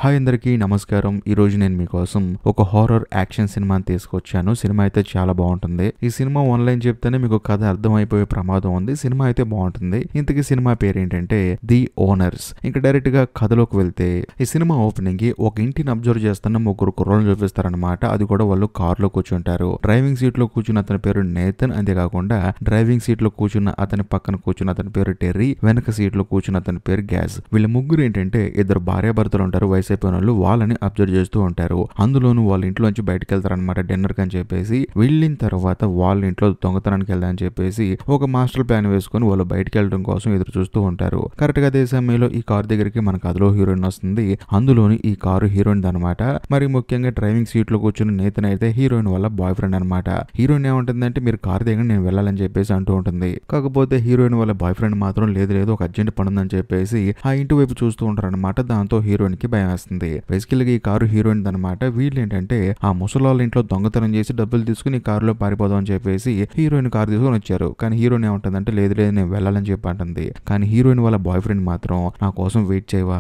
Hi అందరికీ నమస్కారం. ఈరోజు నేను మీకోసం ఒక హారర్ యాక్షన్ సినిమాని తీసుకొచ్చాను. సినిమా అయితే చాలా బాగుంటుంది. ఈ సినిమా ఆన్లైన్ చెప్తేనే మీకు కథ అర్థమైపోయే ప్రమాదం ఉంది. సినిమా అయితే బాగుంటుంది. ఇంతకీ సినిమా పేరు ఏంటంటే ది ఓనర్స్. ఇంకా డైరెక్ట్ గా కథలోకి వెళ్తే ఈ సినిమా ఓపెనింగ్ కి ఒక ఇంటిని అబ్జర్వ్ చేస్తున్న ముగ్గురు కుర్రోళ్ళని చూపిస్తారనమాట. అది కూడా వాళ్ళు కారులో కూర్చుంటారు. డ్రైవింగ్ సీట్ లో కూర్చున్న అతని పేరు నేతన్. అంతేకాకుండా డ్రైవింగ్ సీట్ లో కూర్చున్న అతని పక్కన కూర్చున్న అతని పేరు టెర్రీ. వెనక సీట్ లో కూర్చున్న అతని పేరు గ్యాస్. వీళ్ళ ముగ్గురు ఏంటంటే ఇద్దరు భార్యాభర్తలు ఉంటారు. అయిపోయిన వాళ్ళు వాళ్ళని అబ్జర్వ్ చేస్తూ ఉంటారు. అందులోనూ వాళ్ళ ఇంట్లోంచి బయటకు వెళ్తారనమాట డిన్నర్ అని చెప్పేసి. వెళ్ళిన తర్వాత వాళ్ళ ఇంట్లో దొంగతనానికి వెళ్దామని చెప్పేసి ఒక మాస్టర్ ప్లాన్ వేసుకుని వాళ్ళు బయటకు వెళ్ళడం కోసం ఎదురు చూస్తూ ఉంటారు. కరెక్ట్ గా అదే సమయంలో ఈ కార్ దగ్గరికి మన కథలో హీరోయిన్ వస్తుంది. అందులోని ఈ కారు హీరోయిన్ అనమాట. మరి ముఖ్యంగా డ్రైవింగ్ సీట్ లో కూర్చుని నేతన్ అయితే హీరోయిన్ వాళ్ళ బాయ్ ఫ్రెండ్ అనమాట. హీరోయిన్ ఏమంటుందంటే మీరు కార్ దగ్గర నేను వెళ్ళాలని చెప్పేసి అంటూ ఉంటుంది. కాకపోతే హీరోయిన్ వాళ్ళ బాయ్ ఫ్రెండ్ మాత్రం లేదు ఒక అర్జెంట్ పని ఉందని చెప్పేసి ఆ ఇంటి వైపు చూస్తూ ఉంటారు అనమాట. దాంతో హీరోయిన్ కి భయం వేస్తుంది. బేసికల్ గా ఈ కారు హీరోయిన్ అనమాట. వీళ్ళు ఏంటంటే ఆ ముసలాళ్ళ ఇంట్లో దొంగతనం చేసి డబ్బులు తీసుకుని కారులో పారిపోదాం అని చెప్పేసి హీరోయిన్ కారు తీసుకుని వచ్చారు. కానీ హీరోయిన్ ఏమంటుందంటే లేదు నేను వెళ్ళాలని చెప్పి అంటుంది. కానీ హీరోయిన్ వాళ్ళ బాయ్ ఫ్రెండ్ మాత్రం నా కోసం వెయిట్ చేయవా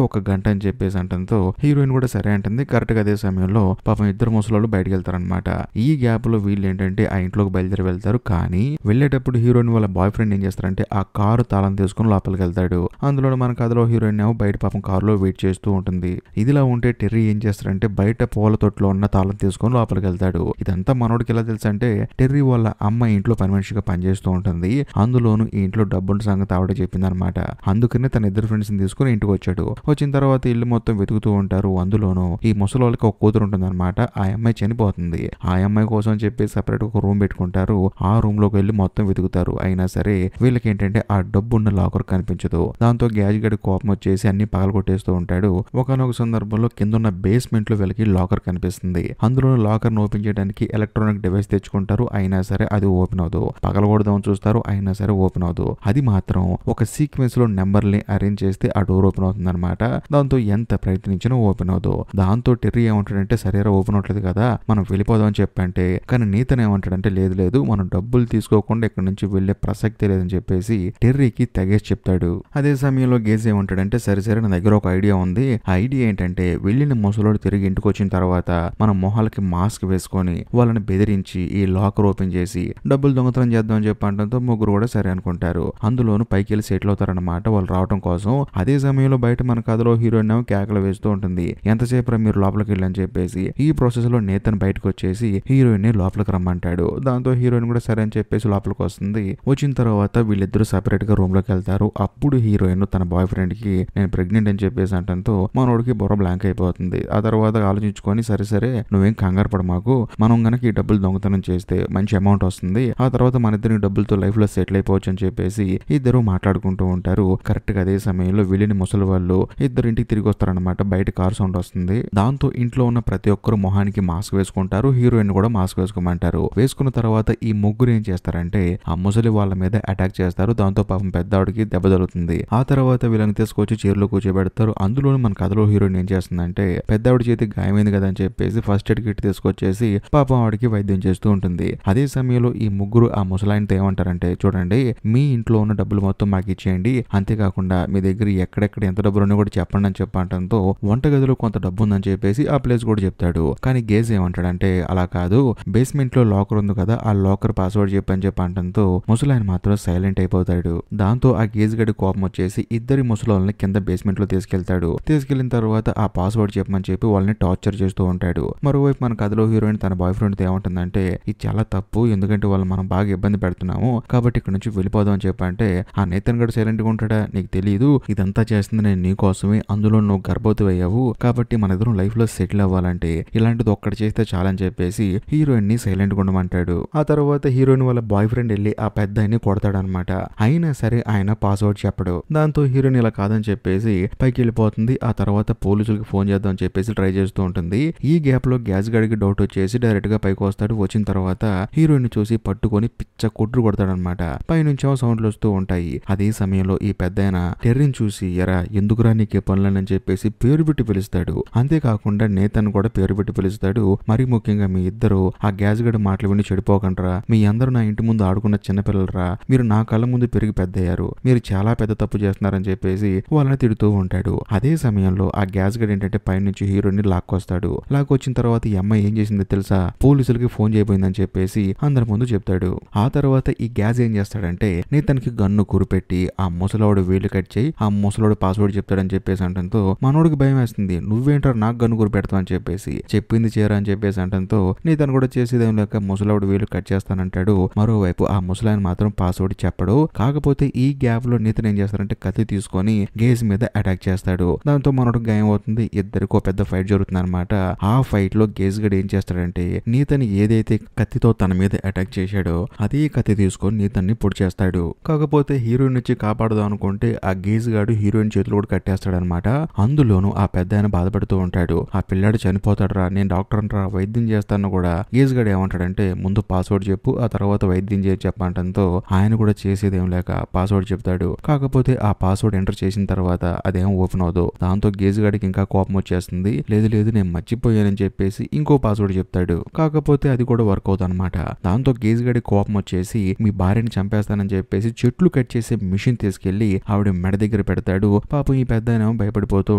ఒక్క గంట అని చెప్పేసి అంటంతో హీరోయిన్ కూడా సరే అంటుంది. కరెక్ట్ గా అదే సమయంలో పాపం ఇద్దరు ముసలాళ్ళు బయటకు వెళ్తారనమాట. ఈ గ్యాప్ లో వీళ్ళు ఏంటంటే ఆ ఇంట్లోకి బయలుదేరి వెళ్తారు. కానీ వెళ్ళేటప్పుడు హీరోయిన్ వాళ్ళ బాయ్ ఫ్రెండ్ ఏం చేస్తారంటే ఆ కారు తాళం తీసుకుని లోపలికి వెళ్తాడు. అందులో మన కథలో హీరోయిన్ ఏమో బయట పాపం కారులో వెయిట్ చేస్తూ ఉంటుంది. ఇదిలా ఉంటే టెర్రీ ఏం చేస్తారంటే బయట పూల తొట్లో ఉన్న తాళం తీసుకొని లోపలికి వెళ్తాడు. ఇదంతా మనోడికి ఎలా తెలుసు అంటే టెర్రీ వాళ్ళ అమ్మ ఇంట్లో పని మనిషిగా పనిచేస్తూ ఉంటుంది. అందులోను ఈ ఇంట్లో డబ్బున్న సంగతి ఆవిడ చెప్పింది అనమాట. అందుకనే తన ఇద్దరు ఫ్రెండ్స్ ని తీసుకుని ఇంటికి వచ్చాడు. వచ్చిన తర్వాత ఇల్లు మొత్తం వెతుకుతూ ఉంటారు. అందులోను ఈ ముసలోళ్ళకి ఒక కూతురు ఉంటుంది అనమాట. ఆ అమ్మాయి చనిపోతుంది. ఆ అమ్మాయి కోసం చెప్పి సెపరేట్ ఒక రూమ్ పెట్టుకుంటారు. ఆ రూమ్ లోకి వెళ్ళి మొత్తం వెతుకుతారు. అయినా సరే వీళ్ళకి ఏంటంటే ఆ డబ్బున్న లాకర్ కనిపించదు. దాంతో గ్యాజ్ గడి కోపం వచ్చేసి అన్ని పగలగొట్టేస్తూ ఉంటాడు. ఒకనొక సందర్భంలో కిందున్న బేస్మెంట్ లో వీళ్ళకి లాకర్ కనిపిస్తుంది. అందులో లాకర్ ఓపెన్ చేయడానికి ఎలక్ట్రానిక్ డివైస్ తెచ్చుకుంటారు. అయినా సరే అది ఓపెన్ అవదు. పగలగొడదాం చూస్తారు. అయినా సరే ఓపెన్ అవదు. అది మాత్రం ఒక సీక్వెన్స్ లో నెంబర్ ని అరేంజ్ చేస్తే ఆ డోర్ ఓపెన్ అవుతుంది అనమాట. దాంతో ఎంత ప్రయత్నించినా ఓపెన్ అవదు. దాంతో టెర్రీ ఏమంటాడంటే సరేరా ఓపెన్ అవట్లేదు కదా మనం వెళ్ళిపోదాం అని చెప్పంటే, కానీ నీతన్ ఏమంటాడంటే లేదు మనం డబ్బులు తీసుకోకుండా ఇక్కడ నుంచి వెళ్లే ప్రసక్తే లేదని చెప్పేసి టెర్రీకి తెగేసి చెప్తాడు. అదే సమయంలో గేజ్ ఏమంటాడంటే సరే నా దగ్గర ఒక ఐడియా ఉంది. ఆ ఐడియా ఏంటంటే వెళ్ళిన ముసలోడు తిరిగి ఇంటికి వచ్చిన తర్వాత మన మొహాలకి మాస్క్ వేసుకొని వాళ్ళని బెదిరించి ఈ లాకర్ ఓపెన్ చేసి డబ్బులు దొంగతనం చేద్దాం అని చెప్పి అంటంతో ముగ్గురు కూడా సరే అనుకుంటారు. అందులోను పైకి వెళ్ళి సెటిల్ అవుతారనమాట వాళ్ళు రావడం కోసం. అదే సమయంలో బయట మన కథలో హీరోయిన్ కేకలు వేస్తూ ఉంటుంది. ఎంతసేపు మీరు లోపలికి వెళ్ళని చెప్పేసి. ఈ ప్రాసెస్ లో నేతన్ బయటకు వచ్చేసి హీరోయిన్ ని లోపలికి రమ్మంటాడు. దాంతో హీరోయిన్ కూడా సరే అని చెప్పేసి లోపలికి వస్తుంది. వచ్చిన తర్వాత వీళ్ళిద్దరు సెపరేట్ గా రూమ్ లోకి వెళ్తారు. అప్పుడు హీరోయిన్ తన బాయ్ ఫ్రెండ్ కి నేను ప్రెగ్నెంట్ అని చెప్పేసి అంటంతో మనోడికి బుర్ర బ్లాంక్ అయిపోతుంది. ఆ తర్వాత ఆలోచించుకొని సరే నువ్వేం కంగారు పడ మాకు, మనం గనక ఈ డబ్బులు దొంగతనం చేస్తే మంచి అమౌంట్ వస్తుంది. ఆ తర్వాత మన ఇద్దరి డబ్బులతో లైఫ్ లో సెటిల్ అయిపోవచ్చు అని చెప్పేసి ఇద్దరు మాట్లాడుకుంటూ ఉంటారు. కరెక్ట్ గా అదే సమయంలో వెళ్ళిన ముసలి వాళ్ళు ఇద్దరు ఇంటికి తిరిగి వస్తారనమాట. బయట కార్ సౌండ్ వస్తుంది. దాంతో ఇంట్లో ఉన్న ప్రతి ఒక్కరు మొహానికి మాస్క్ వేసుకుంటారు. హీరోయిన్ కూడా మాస్క్ వేసుకోమంటారు. వేసుకున్న తర్వాత ఈ ముగ్గురు ఏం చేస్తారంటే ఆ ముసలి వాళ్ళ మీద అటాక్ చేస్తారు. దాంతో పాపం పెద్దవాడికి దెబ్బ తగులుతుంది. ఆ తర్వాత వీళ్ళని తీసుకొచ్చి చైర్లో కూర్చోబెడతారు. అందులోనే మన కథలో హీరోయిన్ ఏం చేస్తుందంటే పెద్దవాడి చేతికి గాయమైంది కదా అని చెప్పేసి ఫస్ట్ ఎయిడ్ కిట్ తీసుకొచ్చేసి పాపం వాడికి వైద్యం చేస్తూ ఉంటుంది. అదే సమయంలో ఈ ముగ్గురు ఆ ముసలాయనతో ఏమంటారంటే చూడండి మీ ఇంట్లో ఉన్న డబ్బులు మొత్తం మాకు ఇచ్చేయండి. అంతేకాకుండా మీ దగ్గర ఎక్కడెక్కడ ఎంత డబ్బులు ఉన్నా కూడా చెప్పండి అని చెప్పంటంతో వంటగదిలో కొంత డబ్బు ఉందని చెప్పేసి ఆ ప్లేస్ కూడా చెప్తాడు. కానీ గేజ్ ఏమంటాడంటే అలా కాదు బేస్మెంట్ లో లాకర్ ఉంది కదా ఆ లాకర్ పాస్వర్డ్ చెప్పని చెప్పంటంతో ముసలాయన మాత్రం సైలెంట్ అయిపోతాడు. దాంతో ఆ గేజ్ గడి కోపం వచ్చేసి ఇద్దరి ముసలాళ్ళని కింద బేస్మెంట్ లో తీసుకెళ్తాడు. తీసుకెళ్లిన తర్వాత ఆ పాస్వర్డ్ చెప్పమని చెప్పి వాళ్ళని టార్చర్ చేస్తూ ఉంటాడు. మరోవైపు మన కథలో హీరోయిన్ తన బాయ్ ఫ్రెండ్ తో ఏమంటుందంటే ఇది చాలా తప్పు, ఎందుకంటే వాళ్ళు మనం బాగా ఇబ్బంది పెడుతున్నాము కాబట్టి ఇక్కడ నుంచి వెళ్ళిపోదాం అని చెప్పంటే ఆ నేతన్ గడు సైలెంట్ గా ఉంటాడా నీకు తెలియదు ఇదంతా చేస్తుంది నేను నీ కోసమే, అందులో నువ్వు గర్భవతి అయ్యావు కాబట్టి మన ఇద్దరం లైఫ్ లో సెటిల్ అవ్వాలంటే ఇలాంటిది ఒక్కటి చేస్తే చాలని చెప్పేసి హీరోయిన్ ని సైలెంట్ గా ఉండమంటాడు. ఆ తర్వాత హీరోయిన్ వాళ్ళ బాయ్ ఫ్రెండ్ వెళ్ళి ఆ పెద్ద ఆయన్ని కొడతాడనమాట. అయినా సరే ఆయన పాస్వర్డ్ చెప్పడు. దాంతో హీరోయిన్ ఇలా కాదని చెప్పేసి పైకి వెళ్ళిపోతుంది. ఆ తర్వాత పోలీసులకు ఫోన్ చేద్దాం అని చెప్పేసి ట్రై చేస్తూ ఉంటుంది. ఈ గ్యాప్ లో గ్యాస్ గడికి డౌట్ వచ్చేసి డైరెక్ట్ గా పైకి వస్తాడు. వచ్చిన తర్వాత హీరోయిన్ చూసి పట్టుకొని పిచ్చ కొట్టు కొడతాడనమాట. పైనుంచేమో సౌండ్లు వస్తూ ఉంటాయి. అదే సమయంలో ఈ పెద్దాయన టెర్రీని చూసి ఎరా ఎందుకురా నీకే పనులని చెప్పేసి పేరు పెట్టి పిలుస్తాడు. అంతేకాకుండా నేతన్ కూడా పేరు పెట్టి పిలుస్తాడు. మరి ముఖ్యంగా మీ ఇద్దరు ఆ గ్యాస్ గడి మాటలు విని చెడిపోకండ్రా, మీ అందరూ నా ఇంటి ముందు ఆడుకున్న చిన్నపిల్లలరా, మీరు నా కళ్ళ ముందు పెరిగి పెద్దయ్యారు, మీరు చాలా పెద్ద తప్పు చేస్తున్నారని చెప్పేసి వాళ్ళని తిడుతూ ఉంటాడు. అదే సమయంలో సమయంలో ఆ గ్యాస్ గడ్ ఏంటంటే పైనుంచి హీరోయిన్ ని లాక్కొస్తాడు. లాక్కొచ్చిన తర్వాత ఈ అమ్మాయి ఏం చేసిందో తెలుసా, పోలీసులకి ఫోన్ చేయబోయిందని చెప్పేసి అందరి ముందు చెప్తాడు. ఆ తర్వాత ఈ గ్యాస్ ఏం చేస్తాడంటే నీతనికి గన్ను కురిపెట్టి ఆ ముసలోడు వేలు కట్ చేయి, ఆ ముసలోడు పాస్వర్డ్ చెప్తాడని చెప్పేసి అంటంతో మనోడికి భయం వేస్తుంది. నువ్వేంటారు నాకు గన్ను కురిపెడతావు అని చెప్పేసి, చెప్పింది చేయరా అని చెప్పేసి అంటంతో నీతను కూడా చేసేదేం లేక ముసలోడు వేలు కట్ చేస్తానంటాడు. మరోవైపు ఆ ముసలాయన మాత్రం పాస్వర్డ్ చెప్పడు. కాకపోతే ఈ గ్యాప్ లో నీతను ఏం చేస్తారంటే కత్తి తీసుకొని గేజ్ మీద అటాక్ చేస్తాడు. దాంతో మనోడు గాయం అవుతుంది. ఇద్దరికి పెద్ద ఫైట్ జరుగుతుంది అనమాట. ఆ ఫైట్ లో గేజ్ గడ్ ఏం చేస్తాడంటే నీతని ఏదైతే కత్తితో తన మీద అటాక్ చేశాడో అదే కత్తి తీసుకొని నీతన్ని పొడి చేస్తాడు. కాకపోతే హీరోయిన్ నుంచి కాపాడదాం అనుకుంటే ఆ గేజ్ గాడు హీరోయిన్ చేతులు కూడా కట్టేస్తాడనమాట. అందులోనూ ఆ పెద్ద ఆయన బాధపడుతూ ఉంటాడు. ఆ పిల్లాడు చనిపోతాడు రా, నేను డాక్టర్ అంటారా వైద్యం చేస్తాను కూడా. గేజ్ గాడు ఏమంటాడంటే ముందు పాస్వర్డ్ చెప్పు, ఆ తర్వాత వైద్యం చేసి చెప్పంటంతో ఆయన కూడా చేసేదేం లేక పాస్వర్డ్ చెప్తాడు. కాకపోతే ఆ పాస్వర్డ్ ఎంటర్ చేసిన తర్వాత అదేం ఓపెన్ అవదు. దాంతో గేజ్ గాడికి ఇంకా కోపం వచ్చేస్తుంది. లేదు లేదు నేను మర్చిపోయానని చెప్పేసి ఇంకో పాస్వర్డ్ చెప్తాడు. కాకపోతే అది కూడా వర్క్ అవుతుంది అనమాట. దాంతో గేజ్ గాడి కోపం వచ్చేసి మీ భార్యని చంపేస్తానని చెప్పేసి చెట్లు కట్ చేసే మిషన్ తీసుకెళ్లి ఆవిడ మెడ దగ్గర పెడతాడు. పాపం ఈ పెద్ద ఆయన భయపడిపోతూ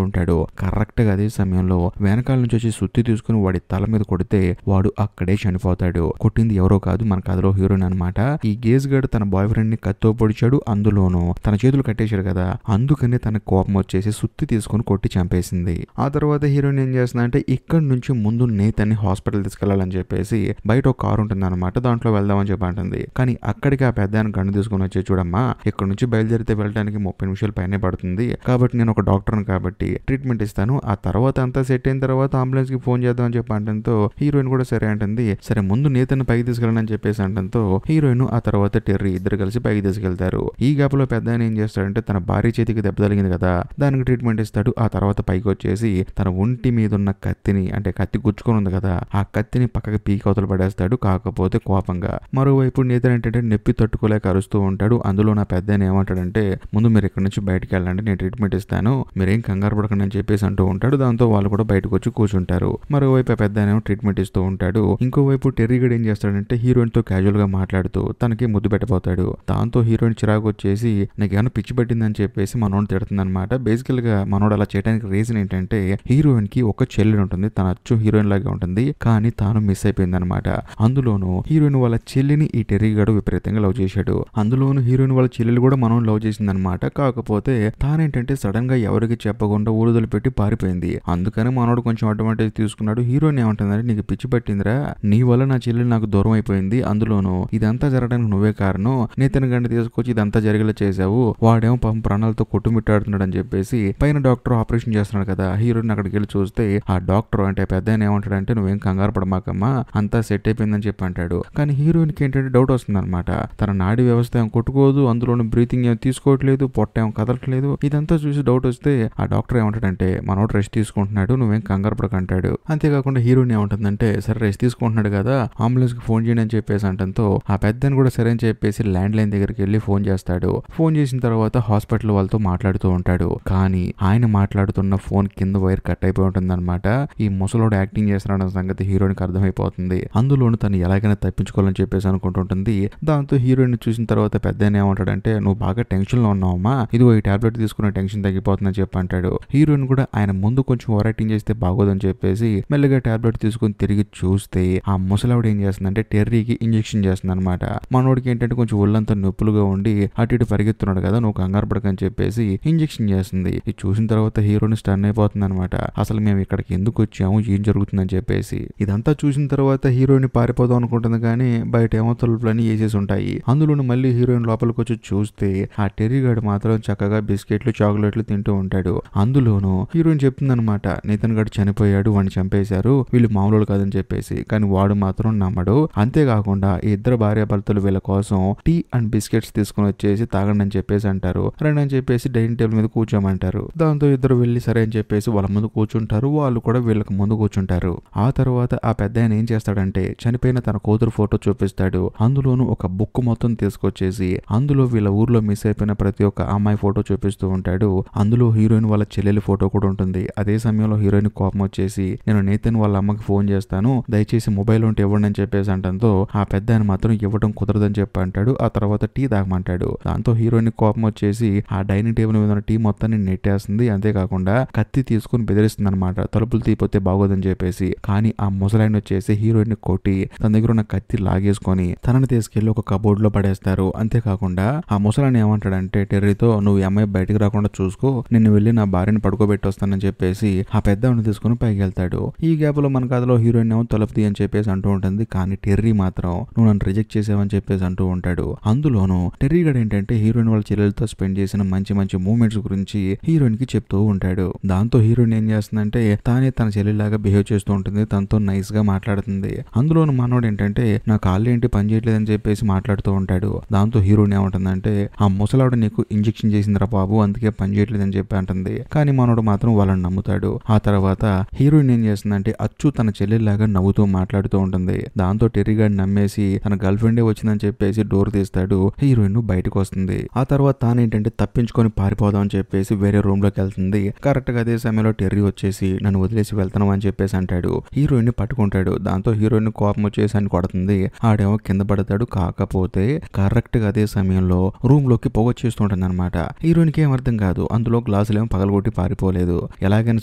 ఉంటాడు. కరెక్ట్ గా అదే సమయంలో వెనకాల నుంచి వచ్చి సుత్తి తీసుకుని వాడి తల మీద కొడితే వాడు అక్కడే చనిపోతాడు. కొట్టింది ఎవరో కాదు, మన కథలో హీరోయిన్ అనమాట. ఈ గేజ్ గాడు తన బాయ్ ఫ్రెండ్ ని కత్తో పొడిచాడు. అందులోనూ తన చేతులు కట్టేశాడు కదా, అందుకనే తన కోపం వచ్చేసి సుత్తి తీసుకుని కొట్టి చంపేసింది. ఆ తర్వాత హీరోయిన్ ఏం చేస్తుందంటే ఇక్కడ నుంచి ముందు నేతన్ని హాస్పిటల్ తీసుకెళ్లాలని చెప్పేసి బయట ఒక కారు ఉంటుంది అనమాట, దాంట్లో వెళ్దామని చెప్పి అంటుంది. కానీ అక్కడికి ఆ పెద్ద గన్ను తీసుకుని వచ్చే చూడమ్మా, ఇక్కడ నుంచి బయలుదేరితే వెళ్ళడానికి 30 నిమిషాలు పైనే పడుతుంది. కాబట్టి నేను ఒక డాక్టర్ని కాబట్టి ట్రీట్మెంట్ ఇస్తాను. ఆ తర్వాత అంతా సెట్ అయిన తర్వాత అంబులెన్స్ కి ఫోన్ చేద్దామని చెప్పి అంటంతో హీరోయిన్ కూడా సరే అంటుంది. సరే ముందు నేతన్ని పైకి తీసుకెళ్ళని చెప్పేసి అంటంతో హీరోయిన్ ఆ తర్వాత టెర్రీ ఇద్దరు కలిసి పైకి తీసుకెళ్తారు. ఈ గ్యాప్ లో పెద్ద ఏం చేస్తాడంటే తన భార్య చేతికి దెబ్బ తగిలింది కదా, దానికి ట్రీట్మెంట్ ఇస్తాడు. ఆ తర్వాత పైకి వచ్చేసి తన ఒంటి మీద ఉన్న కత్తిని, అంటే కత్తి గుచ్చుకొని ఉంది కదా, ఆ కత్తిని పక్కకి పీక్ అవతల పడేస్తాడు. కాకపోతే కోపంగా. మరోవైపు నేతన్ ఏంటంటే నొప్పి తట్టుకోలేక అరుస్తూ ఉంటాడు. అందులో నా పెద్ద ఏమంటాడంటే ముందు మీరు ఇక్కడ నుంచి బయటకు వెళ్ళండి, నేను ట్రీట్మెంట్ ఇస్తాను, మీరేం కంగారు పడకండి అని చెప్పేసి అంటూ ఉంటాడు. దాంతో వాళ్ళు కూడా బయటకు వచ్చి కూర్చుంటారు. మరోవైపు పెద్ద ట్రీట్మెంట్ ఇస్తూ ఉంటాడు. ఇంకోవైపు టెర్రీ గడ్ ఏం చేస్తాడంటే హీరోయిన్ తో క్యాజువల్ గా మాట్లాడుతూ తనకి ముద్దు పెట్టబోతాడు. దాంతో హీరోయిన్ చిరాకు వచ్చేసి నాకు ఏమైనా పిచ్చి పట్టిందని చెప్పేసి మనోడు తిడుతుంది అనమాట. బేసికల్ గా మనోడు అలా చేయడానికి రీజన్ ఏంటంటే హీరోయిన్ కి ఒక చెల్లి ఉంటుంది, తన అచ్చు హీరోయిన్ లాగే ఉంటుంది, కానీ తాను మిస్ అయిపోయింది అనమాట. అందులోనూ హీరోయిన్ వాళ్ళ చెల్లిని ఈ టెర్రీ గడు విపరీతంగా లవ్ చేశాడు. అందులోనూ హీరోయిన్ వాళ్ళ చెల్లెలు కూడా మనం లవ్ చేసింది అనమాట. కాకపోతే తానేంటంటే సడన్ గా ఎవరికి చెప్పకుండా ఊరుదలు పెట్టి పారిపోయింది. అందుకని మనోడు కొంచెం అడ్వాంటేజ్ తీసుకున్నాడు. హీరోయిన్ ఏమంటుందంటే నీకు పిచ్చి పట్టిందిరా, నీ వల్ల నా చెల్లెలు నాకు దూరం అయిపోయింది, అందులోనూ ఇదంతా జరగడానికి నువ్వే కారణం, నేతను గంట తీసుకొచ్చి ఇదంతా జరిగేలా చేసావు, వాడేమో పాపం ప్రాణాలతో కొట్టుమిట్టాడుతున్నాడు అని చెప్పేసి పైన డాక్టర్ ఆపరేషన్ చేస్తున్నాడు కదా, హీరోయిన్ అక్కడికి వెళ్ళి చూస్తే ఆ డాక్టర్ అంటే పెద్ద ఏమంటాడంటే నువ్వేం కంగారు పడమాకమ్మా, అంతా సెట్ అయిపోయిందని చెప్పి అంటాడు. కానీ హీరోయిన్ కి ఏంటంటే డౌట్ వస్తుంది అనమాట. తన నాడి వ్యవస్థ ఏం కొట్టుకోదు, అందులోని బ్రీతింగ్ ఏం తీసుకోవట్లేదు, పొట్ట ఏం కదలట్లేదు. ఇదంతా చూసి డౌట్ వస్తే ఆ డాక్టర్ ఏమంటాడంటే మనోడు రెస్ట్ తీసుకుంటున్నాడు, నువ్వేం కంగారు పడకంటాడు. అంతేకాకుండా హీరోయిన్ ఏమంటుందంటే సరే రెస్ట్ తీసుకుంటున్నాడు కదా, అంబులెన్స్ కి ఫోన్ చేయండి అని చెప్పేసి అంటంతో ఆ పెద్దని కూడా సరే అని చెప్పేసి ల్యాండ్ లైన్ దగ్గరికి వెళ్ళి ఫోన్ చేస్తాడు. ఫోన్ చేసిన తర్వాత హాస్పిటల్ వాళ్ళతో మాట్లాడుతూ ఉంటాడు. కానీ ఆయన మాట్లాడుతున్న ఫోన్ కింద వైర్ కట్ అయిపోయి ఉంటుంది అనమాట. ఈ ముసలోడు యాక్టింగ్ చేస్తున్నాడన్న సంగతి హీరోయిన్ కి అర్థమైపోతుంది. అందులోను తను ఎలాగైనా తప్పించుకోవాలని చెప్పేసి అనుకుంటుంటుంది. దాంతో హీరోయిన్ చూసిన తర్వాత పెద్ద ఏమంటాడంటే నువ్వు బాగా టెన్షన్ లో ఉన్నావమ్మా, ఇదిగో ఈ టాబ్లెట్ తీసుకున్న టెన్షన్ తగ్గిపోతుందని చెప్పి అంటాడు. హీరోయిన్ కూడా ఆయన ముందు కొంచెం ఓవర్ యాక్టింగ్ చేస్తే బాగోదని చెప్పేసి మెల్లగా టాబ్లెట్ తీసుకుని తిరిగి చూస్తే ఆ ముసలావిడ ఏం చేస్తుందంటే టెర్రీకి ఇంజెక్షన్ చేస్తుంది అనమాట. మనోడికి ఏంటంటే కొంచెం ఒళ్ళంతా నొప్పులుగా ఉండి అటు ఇటు పరిగెత్తున్నాడు కదా, నువ్వు కంగారు పడకని చెప్పేసి ఇంజెక్షన్ చేస్తుంది. ఇది చూసిన తర్వాత హీరోయిన్ స్టన్ అయిపోతుంది అనమాట. అసలు మేము ఇక్కడికి ఎందుకు వచ్చాము, ఏం జరుగుతుందని చెప్పేసి. ఇదంతా చూసిన తర్వాత హీరోయిన్ పారిపోదాం అనుకుంటుంది కానీ బయట ఏమో తలుపులన్నీ వేసేసి ఉంటాయి. అందులోనూ మళ్ళీ హీరోయిన్ లోపలికి వచ్చి చూస్తే ఆ టెర్రీ గాడు మాత్రం చక్కగా బిస్కెట్లు చాక్లెట్లు తింటూ ఉంటాడు. అందులోనూ హీరోయిన్ చెప్తుంది అనమాట నితిన్ గాడు చనిపోయాడు, వాడిని చంపేశారు, వీళ్ళు మామూలు కాదని చెప్పేసి. కానీ వాడు మాత్రం నమ్మడు. అంతేకాకుండా ఈ ఇద్దరు భార్యాభర్తలు వీళ్ళ కోసం టీ అండ్ బిస్కెట్స్ తీసుకుని వచ్చేసి తాగండి అని చెప్పేసి అంటారు. రండి అని చెప్పేసి డైనింగ్ టేబుల్ మీద కూర్చోమంటారు. దాంతో ఇద్దరు వెళ్ళి సరే అని చెప్పేసి వాళ్ళ ముందు కూర్చుంటారు. వాళ్ళు కూడా వీళ్ళకి ముందు కూర్చుంటారు. ఆ తర్వాత ఆ పెద్ద ఆయన ఏం చేస్తాడంటే చనిపోయిన తన కూతురు ఫోటో చూపిస్తాడు. అందులోనూ ఒక బుక్ మొత్తం తీసుకొచ్చేసి అందులో వీళ్ళ ఊర్లో మిస్ అయిపోయిన ప్రతి ఒక్క అమ్మాయి ఫోటో చూపిస్తూ ఉంటాడు. అందులో హీరోయిన్ వాళ్ళ చెల్లెలి ఫోటో కూడా ఉంటుంది. అదే సమయంలో హీరోయిన్ కోపం వచ్చేసి నేను నేతన్ వాళ్ళ అమ్మకి ఫోన్ చేస్తాను, దయచేసి మొబైల్ ఉంటే ఇవ్వండి అని చెప్పేసి అంటంతో ఆ పెద్ద ఆయన మాత్రం ఇవ్వడం కుదరదని చెప్పి అంటాడు. ఆ తర్వాత టీ తాగమంటాడు. దాంతో హీరోయిన్ కోపం వచ్చేసి ఆ డైనింగ్ టేబుల్ మీద ఉన్న టీ మొత్తాన్ని నెట్టేస్తుంది. అంతేకాకుండా అంతేకాకుండా కత్తి తీసుకుని బెదిరిస్తుంది అనమాట, తలుపులు తీపోతే బాగోదని చెప్పేసి. కానీ ఆ ముసలాయన వచ్చేసి హీరోయిన్ ని కొట్టి తన దగ్గర ఉన్న కత్తి లాగేసుకొని తనని తీసుకెళ్లి ఒక కబోర్డ్ లో పడేస్తారు. అంతేకాకుండా ఆ ముసలాయన ఏమంటాడంటే టెర్రీతో, నువ్వు ఈ అమ్మాయి బయటకు రాకుండా చూసుకో, నిన్ను వెళ్ళి నా భార్యని పడుకోబెట్టి వస్తానని చెప్పేసి ఆ పెద్దవాడిని తీసుకుని పైకి వెళ్తాడు. ఈ గ్యాప్ లో మన కథలో హీరోయిన్ ఏమో తలుపు తీ అని చెప్పేసి అంటూ ఉంటుంది. కానీ టెర్రీ మాత్రం నువ్వు నన్ను రిజెక్ట్ చేసావని చెప్పేసి అంటూ ఉంటాడు. అందులోనూ టెర్రీ గడు ఏంటంటే హీరోయిన్ వాళ్ళ చెల్లెలతో స్పెండ్ చేసిన మంచి మంచి మూమెంట్స్ గురించి హీరోయిన్ కి చెప్తూ ఉంటాడు. దాంతో హీరోయిన్ ఏం చేస్తుందంటే తానే తన చెల్లెలాగా బిహేవ్ చేస్తూ ఉంటుంది, తనతో నైస్ గా మాట్లాడుతుంది. అందులోను మనోడు ఏంటంటే నా కాళ్ళు ఏంటి పని చేయట్లేదని చెప్పేసి మాట్లాడుతూ ఉంటాడు. దాంతో హీరోయిన్ ఏమంటుందంటే ఆ ముసలావిడ నీకు ఇంజెక్షన్ చేసిందిరా బాబు, అందుకే పని చేయట్లేదని చెప్పి అంటుంది. కానీ మనోడు మాత్రం వాళ్ళని నమ్ముతాడు. ఆ తర్వాత హీరోయిన్ ఏం చేస్తుందంటే అచ్చు తన చెల్లెలాగా నవ్వుతూ మాట్లాడుతూ ఉంటుంది. దాంతో టెర్రీ గారిని నమ్మేసి తన గర్ల్ ఫ్రెండే వచ్చిందని చెప్పేసి డోర్ తీస్తాడు. హీరోయిన్ బయటకు వస్తుంది. ఆ తర్వాత తానేంటంటే తప్పించుకొని పారిపోదాం అని చెప్పేసి వేరే రూమ్ లోకి వెళ్తుంది. కరెక్ట్ గా అదే సమయంలో టెర్రీ వచ్చేసి నన్ను వదిలేసి వెళ్తాను అని చెప్పేసి అంటాడు. హీరోయిన్ ని పట్టుకుంటాడు. దాంతో హీరోయిన్ కోపం వచ్చేసి అని కొడుతుంది. ఆడేమో కింద పడతాడు. కాకపోతే కరెక్ట్ గా అదే సమయంలో రూమ్ లోకి పొగ వచ్చేస్తుంటుంది అనమాట. హీరోయిన్ కి ఏం అర్థం కాదు, అందులో గ్లాసులేమో పగలగొట్టి పారిపోలేదు, ఎలాగైనా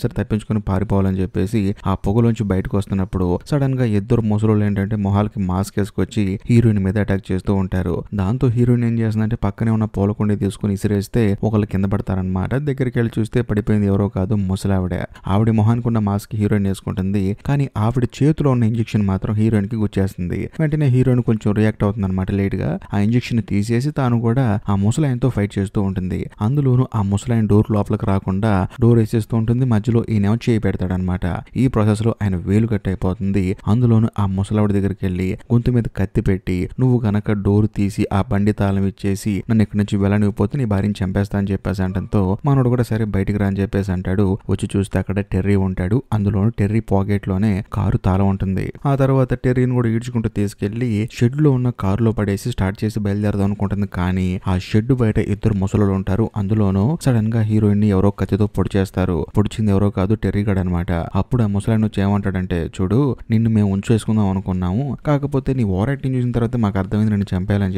సరే తప్పించుకొని పారిపోవాలని చెప్పేసి ఆ పొగలోంచి బయటకు వస్తున్నప్పుడు సడన్ గా ఇద్దరు ముసలోళ్ళు ఏంటంటే మొహాలకి మాస్క్ వేసుకొచ్చి హీరోయిన్ మీద అటాక్ చేస్తూ ఉంటారు. దాంతో హీరోయిన్ ఏం చేస్తుందంటే పక్కనే ఉన్న పూలకుండి తీసుకుని ఇసిరేస్తే ఒకళ్ళు కింద పడతారనమాట. దగ్గరికి వెళ్ళి చూస్తే పడిపోయింది ఎవరో కాదు, ముసలావిడ. ఆవిడ మొహానికి ఉన్న మాస్క్ హీరోయిన్ వేసుకుంటుంది. కానీ ఆవిడ చేతిలో ఉన్న ఇంజెక్షన్ మాత్రం హీరోయిన్ కి గుచ్చేస్తుంది. వెంటనే హీరోయిన్ కొంచెం రియాక్ట్ అవుతుంది అనమాట లేట్ గా. ఆ ఇంజెక్షన్ తీసేసి తాను కూడా ఆ ముసలాయనతో ఫైట్ చేస్తూ ఉంటుంది. అందులోనూ ఆ ముసలాయన డోర్ లోపలికి రాకుండా డోర్ వేసేస్తూ ఉంటుంది. మధ్యలో ఈయనేమో చేయి పెడతాడనమాట. ఈ ప్రాసెస్ లో ఆయన వేలు కట్ అయిపోతుంది. అందులోనూ ఆ ముసలావిడ దగ్గరికి వెళ్ళి గొంతు మీద కత్తి పెట్టి నువ్వు గనక డోర్ తీసి ఆ బండి తాళం ఇచ్చేసి నన్ను ఇక్కడి నుంచి వెళ్ళనివ్వకపోతే నీ భార్యని చంపేస్తా అని చెప్పేసి అంటంతో మనోడు కూడా సరే బయటికి రా అని చెప్పేసి అంటాడు. వచ్చి చూస్తే అక్కడ టెర్రీ ఉంటాడు. అందులోనూ టెర్రీ పాకెట్ లోనే కారు తాళం ఉంటుంది. ఆ తర్వాత టెర్రీని కూడా ఈడ్చుకుంటూ తీసుకెళ్లి షెడ్ లో ఉన్న కారులో పడేసి స్టార్ట్ చేసి బయలుదేరదాం అనుకుంటుంది. కానీ ఆ షెడ్ బయట ఇద్దరు ముసలోళ్ళు ఉంటారు. అందులోనూ సడన్ గా హీరోయిన్ ని ఎవరో కత్తితో పొడి చేస్తారు. పొడిచింది ఎవరో కాదు, టెర్రీ గడ్ అనమాట. అప్పుడు ఆ ముసలాయన వచ్చి ఏమంటాడంటే చూడు, నిన్ను మేము ఉంచేసుకుందాం అనుకున్నాము, కాకపోతే నీ ఓవర్ యాక్టింగ్ చూసిన తర్వాత మాకు అర్థమైంది నిన్ను చంపేయాలని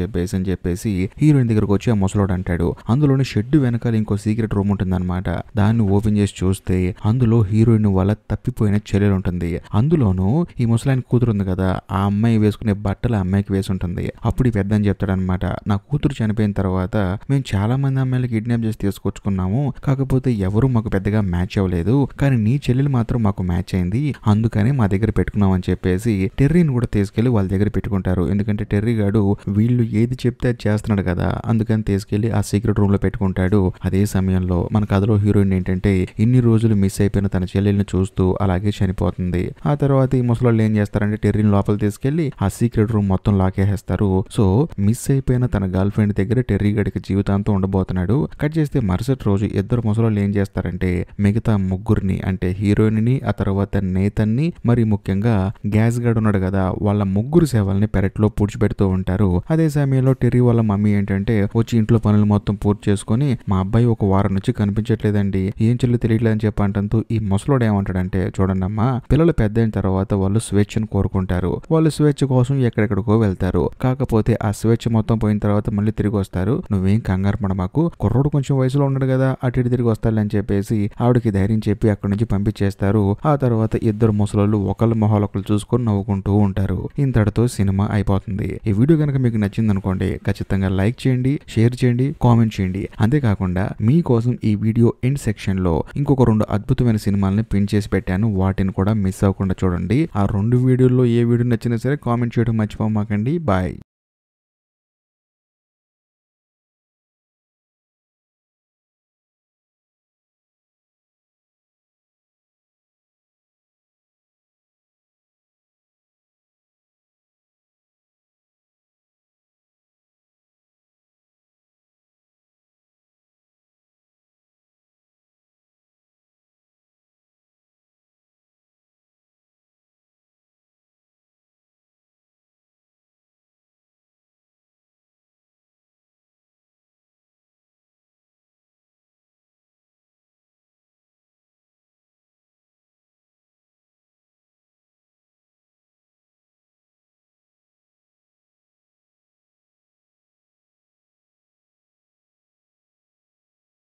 చెప్పేసి హీరోయిన్ దగ్గరకు వచ్చి ఆ ముసలోడు అంటాడు. అందులోని షెడ్ వెనకాల ఇంకో సీక్రెట్ రూమ్ ఉంటుంది అనమాట. దాన్ని ఓపెన్ చేసి చూస్తే అందులో హీరోయిన్ వల్ల తప్పిపోయిన చెల్లెలు ఉంటుంది. అందులోనూ ఈ ముసలాయన కూతురు ఉంది కదా, ఆ అమ్మాయి వేసుకునే బట్టలు ఆ అమ్మాయికి వేసి ఉంటుంది. అప్పుడు ఈ పెద్ద అని చెప్తాడనమాట, నా కూతురు చనిపోయిన తర్వాత మేము చాలా మంది అమ్మాయిలు కిడ్నాప్ చేసి తీసుకొచ్చుకున్నాము, కాకపోతే ఎవరు మాకు పెద్దగా మ్యాచ్ అవ్వలేదు, కానీ నీ చెల్లెలు మాత్రం మాకు మ్యాచ్ అయింది, అందుకని మా దగ్గర పెట్టుకున్నాం అని చెప్పేసి టెర్రీని కూడా తీసుకెళ్లి వాళ్ళ దగ్గర పెట్టుకుంటారు. ఎందుకంటే టెర్రీ గాడు వీళ్ళు ఏది చెప్తే అది చేస్తున్నాడు కదా, అందుకని తీసుకెళ్లి ఆ సీక్రెట్ రూమ్ లో పెట్టుకుంటాడు. అదే సమయంలో మన కథలో హీరోయిన్ ఏంటంటే ఇన్ని రోజులు మిస్ అయిపోయిన తన చెల్లెల్ని చూస్తూ అలాగే చనిపోతుంది. ఆ తర్వాత ఈ ముసలోళ్ళు ఏం చేస్తారంటే టెర్రీని లోపల తీసుకెళ్లి ఆ సీక్రెట్ రూమ్ మొత్తం లాకేస్తారు. సో మిస్ అయిపోయిన తన గర్ల్ ఫ్రెండ్ దగ్గర టెర్రీ గడికి జీవితాంతం ఉండబోతున్నాడు. కట్ చేస్తే మరుసటి రోజు ఇద్దరు ముసలోళ్ళు ఏం చేస్తారంటే మిగతా ముగ్గురిని అంటే హీరోయిన్ ని, ఆ తర్వాత నేతన్ ని, మరి ముఖ్యంగా గ్యాస్ గడ్ ఉన్నాడు కదా, వాళ్ళ ముగ్గురు సేవల్ని పెరట్లో పూడ్చిపెడుతూ ఉంటారు. అదే సమయంలో టెర్రీ వాళ్ళ మమ్మీ ఏంటంటే వచ్చి ఇంట్లో పనులు మొత్తం పూర్తి చేసుకుని మా అబ్బాయి ఒక వారం నుంచి కనిపించట్లేదండి, ఏం చెల్లి తెలియట్లేదు అని చెప్పంటంతో ఈ ముసలోడు ఏమంటాడంటే చూడండి అమ్మా, పిల్లలు పెద్ద అయిన తర్వాత వాళ్ళు స్వేచ్ఛను కోరుకుంటారు, వాళ్ళు స్వేచ్ఛ కోసం ఎక్కడెక్కడికో వెళ్తారు, కాకపోతే ఆ స్వేచ్ఛ మొత్తం పోయిన తర్వాత మళ్ళీ తిరిగి వస్తారు, నువ్వేం కంగారు పడ మాకు, కుర్రోడు కొంచెం వయసులో ఉన్నాడు కదా అటు ఇటు తిరిగి వస్తాడు అని చెప్పేసి ఆవిడకి ధైర్యం చెప్పి అక్కడి నుంచి పంపించేస్తారు. ఆ తర్వాత ఇద్దరు ముసలోళ్ళు ఒకళ్ళ మొహాలు ఒకళ్ళు చూసుకొని నవ్వుకుంటూ ఉంటారు. ఇంతటితో సినిమా అయిపోతుంది. ఈ వీడియో కనుక మీకు నచ్చింది అనుకోండి, ఖచ్చితంగా లైక్ చేయండి, షేర్ చేయండి, కామెంట్ చేయండి. అంతేకాకుండా మీకోసం ఈ వీడియో ఎండ్ సెక్షన్ లో ఇంకొక 2 అద్భుతమైన సినిమాలని పిన్ చేసి పెట్టాను, వాటిని కూడా మిస్ అవ్వకుండా చూడండి. ఆ 2 వీడియోల్లో ఏ వీడియో నచ్చినా సరే కామెంట్ చేయడం మర్చిపోమాకండి. బాయ్.